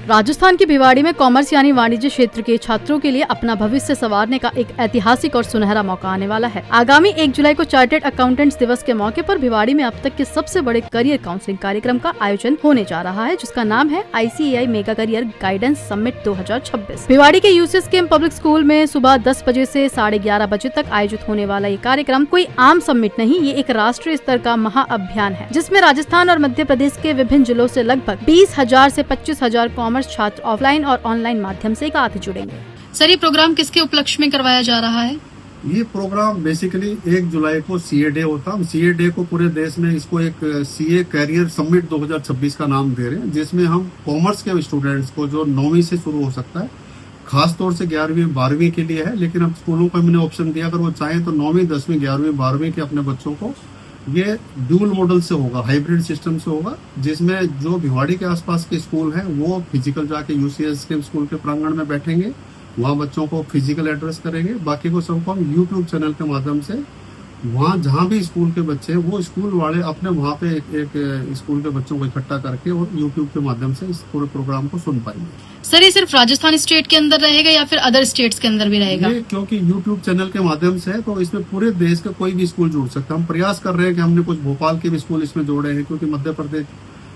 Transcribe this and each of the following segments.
राजस्थान के भिवाड़ी में कॉमर्स यानी वाणिज्य क्षेत्र के छात्रों के लिए अपना भविष्य संवारने का एक ऐतिहासिक और सुनहरा मौका आने वाला है। आगामी 1 जुलाई को चार्टर्ड अकाउंटेंट्स दिवस के मौके पर भिवाड़ी में अब तक के सबसे बड़े करियर काउंसलिंग कार्यक्रम का आयोजन होने जा रहा है, जिसका नाम है ICAI mega career guidance summit 2026। Bhiwadi के UCSKM पब्लिक स्कूल में सुबह 10 बजे से 11:30 बजे तक आयोजित होने वाला ये कार्यक्रम कोई आम समिट नहीं, ये एक राष्ट्रीय स्तर का महाअभियान है, जिसमें राजस्थान और मध्य प्रदेश के विभिन्न जिलों से लगभग 20,000 से 25,000 कॉमर्स छात्र ऑफलाइन और ऑनलाइन माध्यम से साथ जुड़ेंगे। सर, ये प्रोग्राम किसके उपलक्ष्य में करवाया जा रहा है? ये प्रोग्राम बेसिकली 1 जुलाई को CA डे होता है। CA डे को पूरे देश में इसको एक CA कैरियर समिट 2026 का नाम दे रहे हैं, जिसमें हम कॉमर्स के स्टूडेंट्स को जो 9वीं से शुरू हो सकता है, खास तौर से 11वीं 12वीं के लिए है, लेकिन अब स्कूलों को हमने ऑप्शन दिया, अगर वो चाहें तो 9वीं 10वीं 11वीं 12वीं के अपने बच्चों को ये ड्यूल मॉडल से होगा, हाइब्रिड सिस्टम से होगा, जिसमें जो भिवाड़ी के आसपास के स्कूल हैं वो फिजिकल जाके UCSKM स्कूल के प्रांगण में बैठेंगे, वहाँ बच्चों को फिजिकल एड्रेस करेंगे। बाकी को सबको हम YouTube चैनल के माध्यम से वहाँ जहाँ भी स्कूल के बच्चे हैं वो स्कूल वाले अपने वहाँ पे एक स्कूल के बच्चों को इकट्ठा करके और YouTube के माध्यम से इस पूरे प्रोग्राम को सुन पाएंगे। सर, ये सिर्फ राजस्थान स्टेट के अंदर रहेगा या फिर अदर स्टेट्स के अंदर भी रहेगा? ये क्योंकि YouTube चैनल के माध्यम से है तो इसमें पूरे देश का कोई भी स्कूल जुड़ सकता है। हम प्रयास कर रहे हैं कि हमने कुछ भोपाल के भी स्कूल इसमें जोड़े हैं, क्योंकि मध्य प्रदेश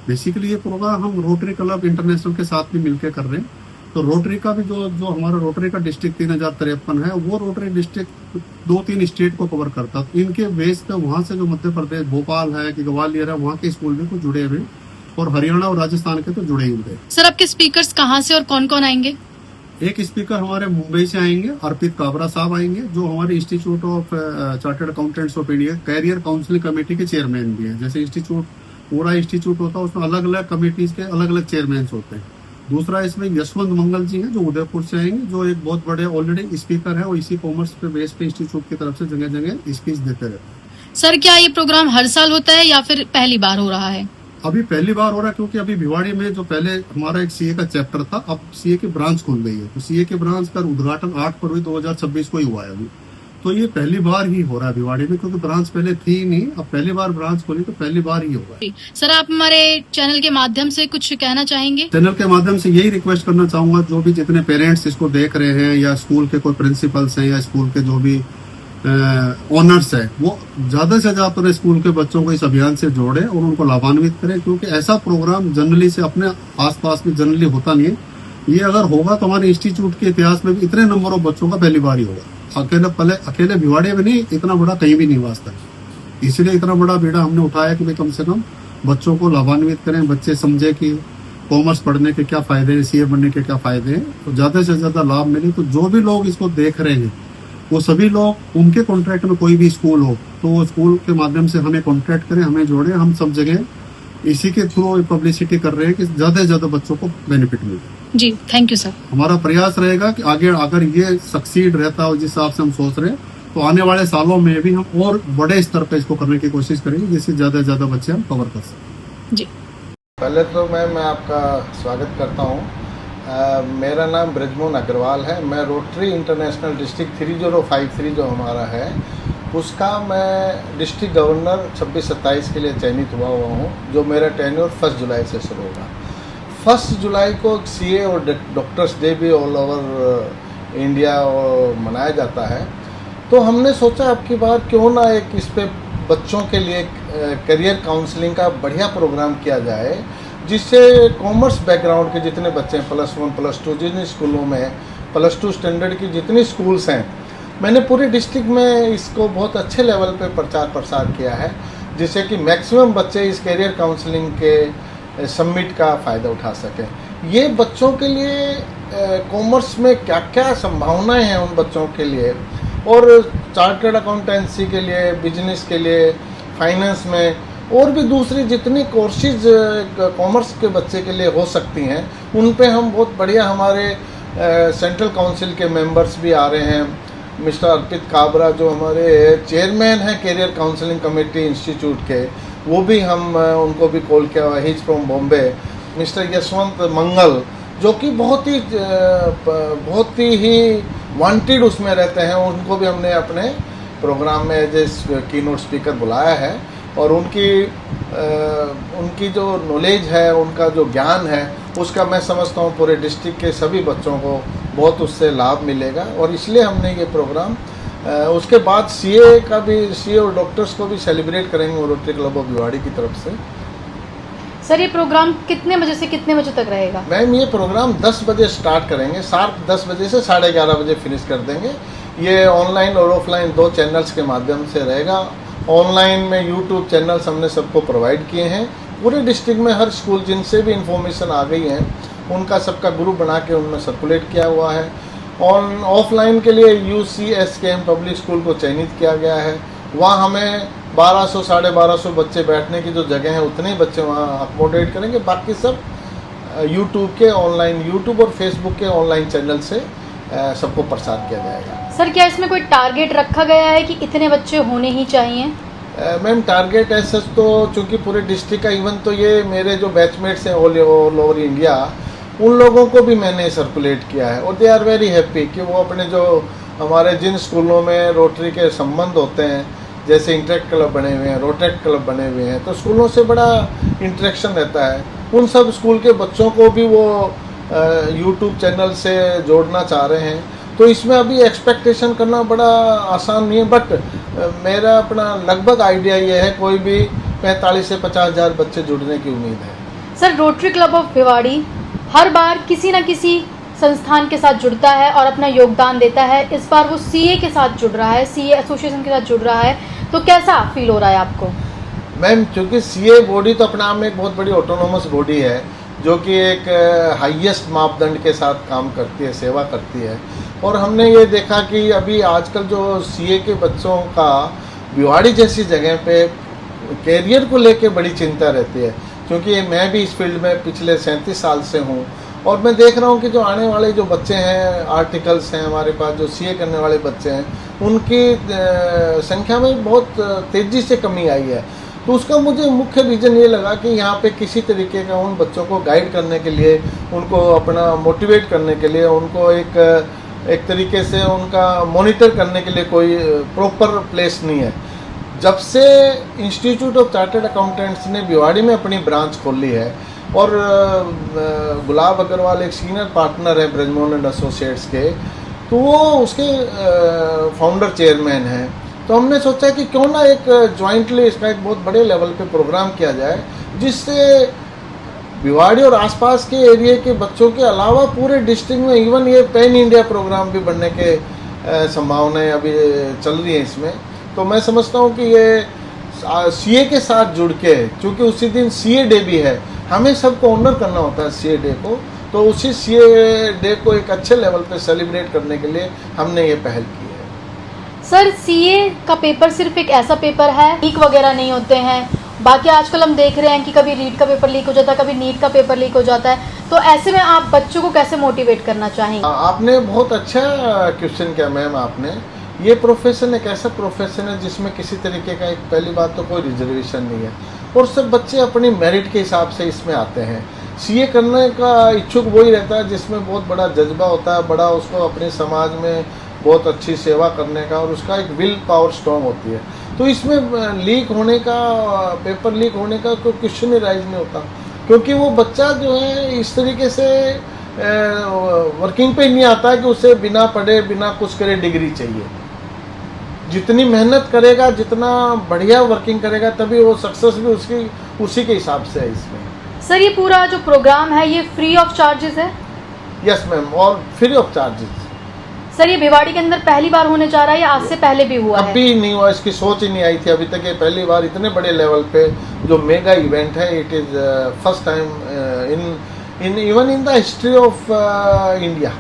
बेसिकली ये प्रोग्राम हम रोटरी क्लब इंटरनेशनल के साथ भी मिलकर कर रहे हैं। तो रोटरी का भी जो हमारा रोटरी का डिस्ट्रिक्ट 3053 है, वो रोटरी डिस्ट्रिक्ट 2-3 स्टेट को कवर करता है। इनके बेस पे वहाँ से जो मध्य प्रदेश भोपाल है कि ग्वालियर है, वहाँ के स्कूल भी कुछ जुड़े हुए और हरियाणा और राजस्थान के तो जुड़े ही हुए। सर, आपके स्पीकर्स कहाँ से और कौन कौन आएंगे? एक स्पीकर हमारे मुंबई से आएंगे, अर्पित काबरा साहब आएंगे, जो हमारे Institute of Chartered Accountants of India career counselling committee के चेयरमैन भी है। जैसे पूरा इंस्टीट्यूट होता है, उसमें अलग अलग कमेटीज के अलग अलग चेयरमैन होते हैं। दूसरा इसमें यशवंत मंगल जी हैं, जो उदयपुर से आएंगे, जो एक बहुत बड़े ऑलरेडी स्पीकर है और इसी कॉमर्स पे बेस पे इंस्टीट्यूट की तरफ से जगह जगह स्पीच देते रहते हैं। सर, क्या ये प्रोग्राम हर साल होता है या फिर पहली बार हो रहा है? अभी पहली बार हो रहा है, क्योंकि अभी भिवाड़ी में जो पहले हमारा एक CA का चैप्टर था, अब CA की ब्रांच खुल गई है। तो CA की ब्रांच का उद्घाटन 8 फरवरी 2026 को ही हुआ है अभी। तो ये पहली बार ही हो रहा है भिवाड़ी में, क्योंकि ब्रांच पहले थी नहीं, अब पहली बार ब्रांच खोली तो पहली बार ही होगा। सर, आप हमारे चैनल के माध्यम से कुछ कहना चाहेंगे? चैनल के माध्यम से यही रिक्वेस्ट करना चाहूंगा, जो भी जितने पेरेंट्स इसको देख रहे हैं या स्कूल के कोई प्रिंसिपल्स हैं या स्कूल के जो भी ओनर्स है, वो ज्यादा से ज्यादा अपने स्कूल के बच्चों को इस अभियान से जोड़े और उनको लाभान्वित करें, क्योंकि ऐसा प्रोग्राम जनरली से अपने आसपास में जनरली होता नहीं है। ये अगर होगा तो हमारे इंस्टीट्यूट के इतिहास में भी इतने नंबर ऑफ बच्चों का पहली बार ही होगा। अकेले भिवाड़ी में नहीं, इतना बड़ा कहीं भी नहीं वास्ता है। इसलिए इतना बड़ा बीड़ा हमने उठाया कि भाई कम से कम बच्चों को लाभान्वित करें, बच्चे समझे कि कॉमर्स पढ़ने के क्या फायदे हैं, CA बनने के क्या फायदे हैं, तो ज्यादा से ज्यादा लाभ मिले। तो जो भी लोग इसको देख रहे हैं वो सभी लोग, उनके कॉन्ट्रैक्ट में कोई भी स्कूल हो तो वो स्कूल के माध्यम से हमें कॉन्ट्रैक्ट करें, हमें जोड़े। हम सब जगह इसी के थ्रू पब्लिसिटी कर रहे हैं कि ज्यादा से ज्यादा बच्चों को बेनिफिट मिले। जी, थैंक यू सर। हमारा प्रयास रहेगा कि आगे अगर ये सक्सीड रहता है जिस हिसाब से हम सोच रहे हैं, तो आने वाले सालों में भी हम और बड़े स्तर पे इसको करने की कोशिश करेंगे, जिससे ज्यादा से ज्यादा बच्चे हम कवर कर सकें। जी, पहले तो मैं आपका स्वागत करता हूँ। मेरा नाम ब्रजमोहन अग्रवाल है। मैं रोटरी इंटरनेशनल डिस्ट्रिक्ट 3053 जो हमारा है, उसका मैं डिस्ट्रिक्ट गवर्नर 26-27 के लिए चयनित हुआ हूँ, जो मेरा टेन्योर 1 जुलाई से शुरू होगा। 1 जुलाई को CA और डॉक्टर्स डे भी ऑल ओवर इंडिया मनाया जाता है। तो हमने सोचा अब की बार क्यों ना एक इस पे बच्चों के लिए करियर काउंसलिंग का बढ़िया प्रोग्राम किया जाए, जिससे कॉमर्स बैकग्राउंड के जितने बच्चे हैं, +1 +2 जिन स्कूलों में +2 स्टैंडर्ड की जितनी स्कूल्स हैं, मैंने पूरे डिस्ट्रिक्ट में इसको बहुत अच्छे लेवल पे प्रचार प्रसार किया है, जिससे कि मैक्सिमम बच्चे इस करियर काउंसलिंग के समिट का फ़ायदा उठा सकें। ये बच्चों के लिए कॉमर्स में क्या क्या संभावनाएं हैं उन बच्चों के लिए, और चार्टर्ड अकाउंटेंसी के लिए, बिजनेस के लिए, फाइनेंस में और भी दूसरी जितनी कोर्सेज कॉमर्स के बच्चे के लिए हो सकती हैं, उन पे हम बहुत बढ़िया, हमारे सेंट्रल काउंसिल के मेंबर्स भी आ रहे हैं। मिस्टर अर्पित काबरा जो हमारे चेयरमैन हैं कैरियर काउंसलिंग कमेटी इंस्टीट्यूट के, वो भी हम उनको भी कॉल किया हुआ है, he is from Bombay. Mister Yashwant Mangal जो कि बहुत ही वांटेड उसमें रहते हैं, उनको भी हमने अपने प्रोग्राम में एज ए कीनोट स्पीकर बुलाया है। और उनकी जो नॉलेज है, उनका जो ज्ञान है, उसका मैं समझता हूँ पूरे डिस्ट्रिक्ट के सभी बच्चों को बहुत उससे लाभ मिलेगा, और इसलिए हमने ये प्रोग्राम उसके बाद सीए का भी, सीए और डॉक्टर्स को भी सेलिब्रेट करेंगे रोटरी क्लब ऑफ भिवाड़ी की तरफ से। सर ये प्रोग्राम कितने बजे से कितने बजे तक रहेगा? मैम ये प्रोग्राम 10 बजे स्टार्ट करेंगे, शार्प 10 बजे से 11:30 बजे फिनिश कर देंगे। ये ऑनलाइन और ऑफलाइन 2 चैनल्स के माध्यम से रहेगा। ऑनलाइन में यूट्यूब चैनल्स हमने सबको प्रोवाइड किए हैं। पूरे डिस्ट्रिक्ट में हर स्कूल जिनसे भी इंफॉर्मेशन आ गई है उनका सबका ग्रुप बना के उनमें सर्कुलेट किया हुआ है। ऑफलाइन के लिए UCSKM पब्लिक स्कूल को चयनित किया गया है। वहाँ हमें 1200 1250 बच्चे बैठने की जो जगह है उतने ही बच्चे वहाँ अकोमोडेट करेंगे। बाकी सब यूट्यूब के ऑनलाइन, यूट्यूब और फेसबुक के ऑनलाइन चैनल से सबको प्रसार किया जाएगा। सर क्या इसमें कोई टारगेट रखा गया है कि इतने बच्चे होने ही चाहिए? मैम टारगेट ऐसा तो चूँकि पूरे डिस्ट्रिक्ट का, इवन तो ये मेरे जो बैचमेट्स हैं ऑल ओवर इंडिया, उन लोगों को भी मैंने सर्कुलेट किया है और दे आर वेरी हैप्पी कि वो अपने जो हमारे जिन स्कूलों में रोटरी के संबंध होते हैं, जैसे इंटरेक्ट क्लब बने हुए हैं, रोटेक्ट क्लब बने हुए हैं, तो स्कूलों से बड़ा इंटरेक्शन रहता है। उन सब स्कूल के बच्चों को भी वो यूट्यूब चैनल से जोड़ना चाह रहे हैं। तो इसमें अभी एक्सपेक्टेशन करना बड़ा आसान नहीं है, बट मेरा अपना लगभग आइडिया ये है कोई भी 45 से 50 हज़ार बच्चे जुड़ने की उम्मीद है। Sir Rotary Club of Bhiwadi हर बार किसी न किसी संस्थान के साथ जुड़ता है और अपना योगदान देता है। इस बार वो सीए के साथ जुड़ रहा है, सीए एसोसिएशन के साथ जुड़ रहा है, तो कैसा फील हो रहा है आपको? मैम क्योंकि सीए बॉडी तो अपने आप में एक बहुत बड़ी ऑटोनोमस बॉडी है जो कि एक हाईएस्ट मापदंड के साथ काम करती है, सेवा करती है। और हमने ये देखा कि अभी आजकल जो सीए के बच्चों का भिवाड़ी जैसी जगह पे कैरियर को लेके बड़ी चिंता रहती है, क्योंकि मैं भी इस फील्ड में पिछले 37 साल से हूँ और मैं देख रहा हूँ कि जो आने वाले जो बच्चे हैं, आर्टिकल्स हैं हमारे पास, जो सीए करने वाले बच्चे हैं, उनकी संख्या में बहुत तेज़ी से कमी आई है। तो उसका मुझे मुख्य रीज़न ये लगा कि यहाँ पे किसी तरीके का उन बच्चों को गाइड करने के लिए, उनको अपना मोटिवेट करने के लिए, उनको एक तरीके से उनका मॉनिटर करने के लिए कोई प्रॉपर प्लेस नहीं है। जब से इंस्टीट्यूट ऑफ चार्टर्ड अकाउंटेंट्स ने भिवाड़ी में अपनी ब्रांच खोली है और गुलाब अग्रवाल एक सीनियर पार्टनर है ब्रजमोहन एंड एसोसिएट्स के, तो वो उसके फाउंडर चेयरमैन हैं, तो हमने सोचा कि क्यों ना एक जॉइंटली इसका एक बहुत बड़े लेवल पे प्रोग्राम किया जाए, जिससे भिवाड़ी और आसपास के एरिया के बच्चों के अलावा पूरे डिस्ट्रिक्ट में इवन ये पैन इंडिया प्रोग्राम भी बनने के संभावनाएं अभी चल रही हैं इसमें। तो मैं समझता हूँ कि ये सीए के साथ जुड़ के, चूँकि उसी दिन सीए डे भी है, हमें सबको ऑनर करना होता है सीए डे को, तो उसी सीए डे को एक अच्छे लेवल पे सेलिब्रेट करने के लिए हमने ये पहल की है। सर सीए का पेपर सिर्फ एक ऐसा पेपर है, लीक वगैरह नहीं होते हैं। बाकी आजकल हम देख रहे हैं कि कभी रीट का पेपर लीक हो जाता है, कभी नीट का पेपर लीक हो जाता है, तो ऐसे में आप बच्चों को कैसे मोटिवेट करना चाहेंगे? आपने बहुत अच्छा क्वेश्चन किया मैम। आपने ये प्रोफेशन एक ऐसा प्रोफेशन है जिसमें किसी तरीके का, एक पहली बात तो कोई रिजर्वेशन नहीं है और सब बच्चे अपनी मेरिट के हिसाब से इसमें आते हैं। सीए करने का इच्छुक वही रहता है जिसमें बहुत बड़ा जज्बा होता है, बड़ा उसको अपने समाज में बहुत अच्छी सेवा करने का, और उसका एक विल पावर स्ट्रॉन्ग होती है। तो इसमें लीक होने का, पेपर लीक होने का कोई क्वेश्चन ही राइज नहीं होता, क्योंकि वो बच्चा जो है इस तरीके से वर्किंग पे नहीं आता है कि उसे बिना पढ़े बिना कुछ करे डिग्री चाहिए। जितनी मेहनत करेगा, जितना बढ़िया वर्किंग करेगा, तभी वो सक्सेस भी उसी के हिसाब से है इसमें। सर ये पूरा जो प्रोग्राम है ये फ्री ऑफ चार्जेस है? यस मैम, और फ्री ऑफ चार्जेस। सर ये भिवाड़ी के अंदर पहली बार होने जा रहा है या आज से पहले भी हुआ है? अभी नहीं हुआ, इसकी सोच ही नहीं आई थी अभी तक। ये पहली बार इतने बड़े लेवल पे जो मेगा इवेंट है, it is first time in the history of India.